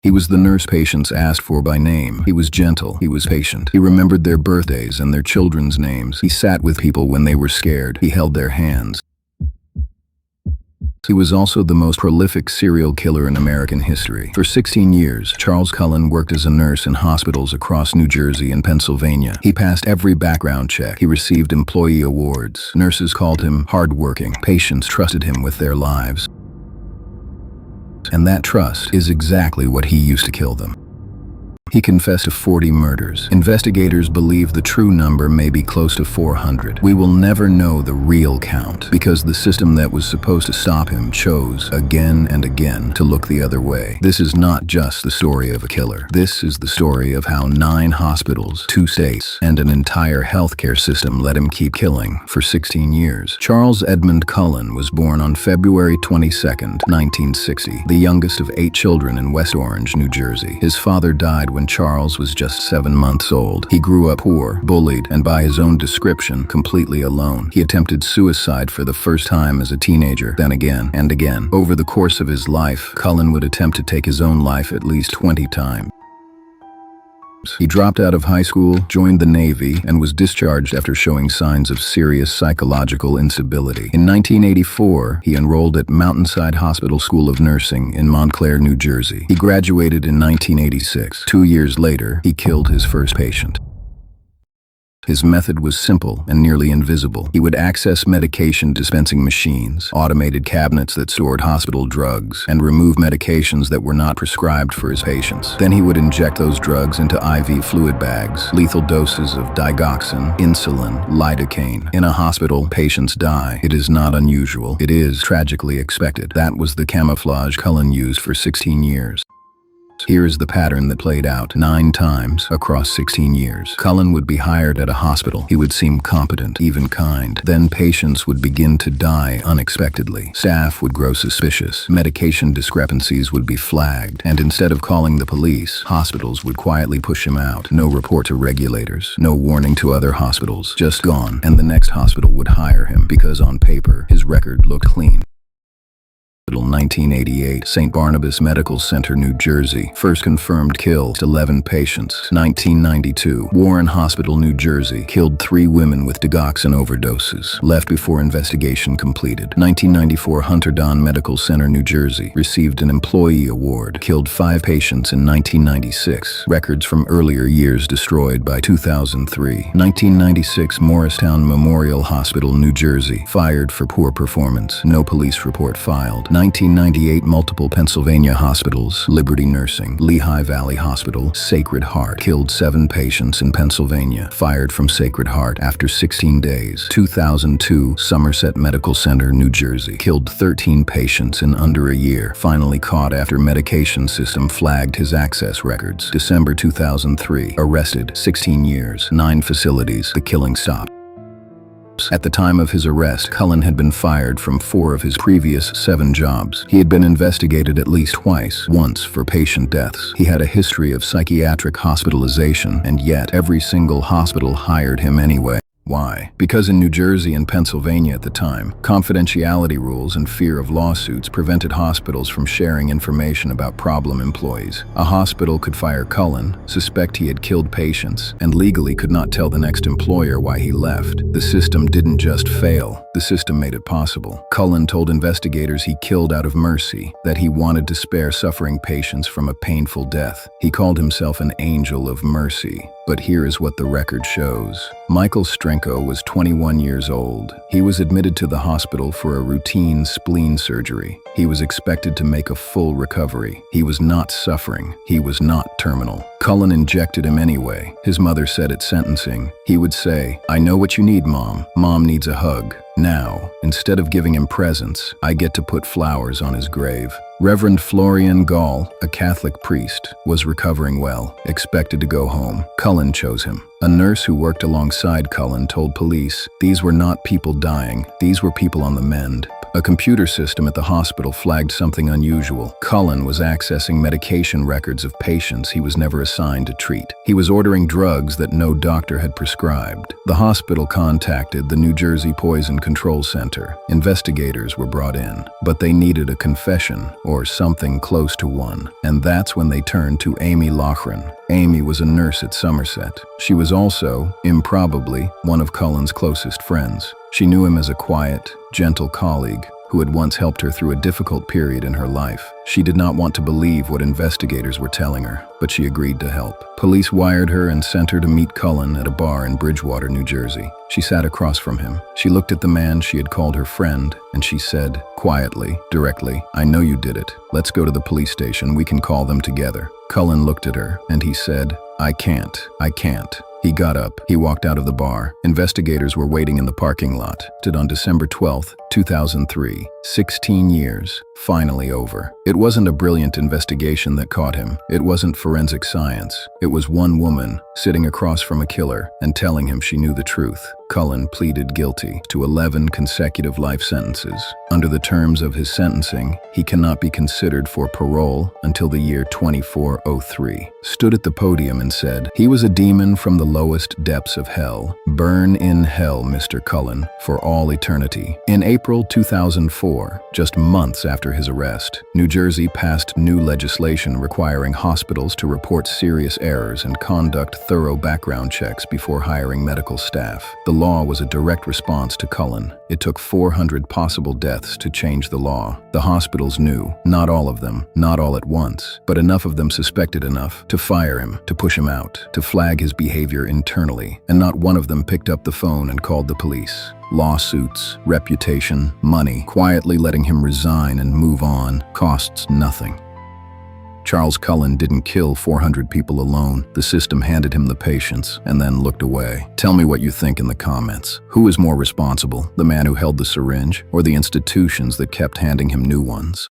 He was the nurse patients asked for by name. He was gentle. He was patient. He remembered their birthdays and their children's names. He sat with people when they were scared. He held their hands. He was also the most prolific serial killer in American history. For 16 years, Charles Cullen worked as a nurse in hospitals across New Jersey and Pennsylvania. He passed every background check. He received employee awards. Nurses called him hardworking. Patients trusted him with their lives. And that trust is exactly what he used to kill them. He confessed to 40 murders. Investigators believe the true number may be close to 400. We will never know the real count because the system that was supposed to stop him chose again and again to look the other way. This is not just the story of a killer. This is the story of how 9 hospitals, 2 states, and an entire healthcare system let him keep killing for 16 years. Charles Edmund Cullen was born on February 22, 1960, the youngest of 8 children in West Orange, New Jersey. His father died when Charles was just 7 months old. He grew up poor, bullied, and by his own description, completely alone. He attempted suicide for the first time as a teenager, then again and again. Over the course of his life, Cullen would attempt to take his own life at least 20 times. He dropped out of high school, joined the Navy, and was discharged after showing signs of serious psychological instability. In 1984, he enrolled at Mountainside Hospital School of Nursing in Montclair, New Jersey. He graduated in 1986. 2 years later, he killed his first patient. His method was simple and nearly invisible. He would access medication dispensing machines, automated cabinets that stored hospital drugs, and remove medications that were not prescribed for his patients. Then he would inject those drugs into IV fluid bags, lethal doses of digoxin, insulin, lidocaine. In a hospital, patients die. It is not unusual. It is tragically expected. That was the camouflage Cullen used for 16 years. Here is the pattern that played out 9 times across 16 years. Cullen would be hired at a hospital. He would seem competent, even kind. Then patients would begin to die unexpectedly. Staff would grow suspicious. Medication discrepancies would be flagged. And instead of calling the police, hospitals would quietly push him out. No report to regulators. No warning to other hospitals. Just gone. And the next hospital would hire him because on paper, his record looked clean. 1988, St. Barnabas Medical Center, New Jersey. First confirmed kill, 11 patients. 1992, Warren Hospital, New Jersey. Killed 3 women with digoxin overdoses. Left before investigation completed. 1994, Hunterdon Medical Center, New Jersey. Received an employee award. Killed 5 patients in 1996. Records from earlier years destroyed by 2003. 1996, Morristown Memorial Hospital, New Jersey. Fired for poor performance. No police report filed. 1998, multiple Pennsylvania hospitals, Liberty Nursing, Lehigh Valley Hospital, Sacred Heart, killed 7 patients in Pennsylvania, fired from Sacred Heart after 16 days. 2002, Somerset Medical Center, New Jersey, killed 13 patients in under a year, finally caught after medication system flagged his access records. December 2003, arrested, 16 years, 9 facilities, the killing stopped. At the time of his arrest, Cullen had been fired from 4 of his previous 7 jobs. He had been investigated at least twice, once for patient deaths. He had a history of psychiatric hospitalization, and yet every single hospital hired him anyway. Why? Because in New Jersey and Pennsylvania at the time, confidentiality rules and fear of lawsuits prevented hospitals from sharing information about problem employees. A hospital could fire Cullen, suspect he had killed patients, and legally could not tell the next employer why he left. The system didn't just fail, the system made it possible. Cullen told investigators he killed out of mercy, that he wanted to spare suffering patients from a painful death. He called himself an angel of mercy. But here is what the record shows. Michael Strenko was 21 years old. He was admitted to the hospital for a routine spleen surgery. He was expected to make a full recovery. He was not suffering. He was not terminal. Cullen injected him anyway. His mother said at sentencing, he would say, "I know what you need, Mom. Mom needs a hug." Now, instead of giving him presents, I get to put flowers on his grave. Reverend Florian Gall, a Catholic priest, was recovering well, expected to go home. Cullen chose him. A nurse who worked alongside Cullen told police, "These were not people dying, these were people on the mend." A computer system at the hospital flagged something unusual. Cullen was accessing medication records of patients he was never assigned to treat. He was ordering drugs that no doctor had prescribed. The hospital contacted the New Jersey Poison Control Center. Investigators were brought in, but they needed a confession, or something close to one. And that's when they turned to Amy Loughran. Amy was a nurse at Somerset. She was also, improbably, one of Cullen's closest friends. She knew him as a quiet, gentle colleague who had once helped her through a difficult period in her life. She did not want to believe what investigators were telling her, but she agreed to help. Police wired her and sent her to meet Cullen at a bar in Bridgewater, New Jersey. She sat across from him. She looked at the man she had called her friend, and she said, quietly, directly, "I know you did it. Let's go to the police station. We can call them together." Cullen looked at her, and he said, I can't. He got up. He walked out of the bar. Investigators were waiting in the parking lot. On December 12, 2003, 16 years, finally over. It wasn't a brilliant investigation that caught him. It wasn't forensic science. It was one woman sitting across from a killer and telling him she knew the truth. Cullen pleaded guilty to 11 consecutive life sentences. Under the terms of his sentencing, he cannot be considered for parole until the year 2403. Stood at the podium and said, "He was a demon from the lowest depths of hell. Burn in hell, Mr. Cullen, for all eternity." In April 2004, just months after his arrest, New Jersey passed new legislation requiring hospitals to report serious errors and conduct thorough background checks before hiring medical staff. The law was a direct response to Cullen. It took 400 possible deaths to change the law. The hospitals knew, not all of them, not all at once, but enough of them suspected enough to fire him, to push him out, to flag his behavior internally, and not one of them picked up the phone and called the police. Lawsuits, reputation, money, quietly letting him resign and move on costs nothing. Charles Cullen didn't kill 400 people alone. The system handed him the patients and then looked away. Tell me what you think in the comments. Who is more responsible, the man who held the syringe or the institutions that kept handing him new ones?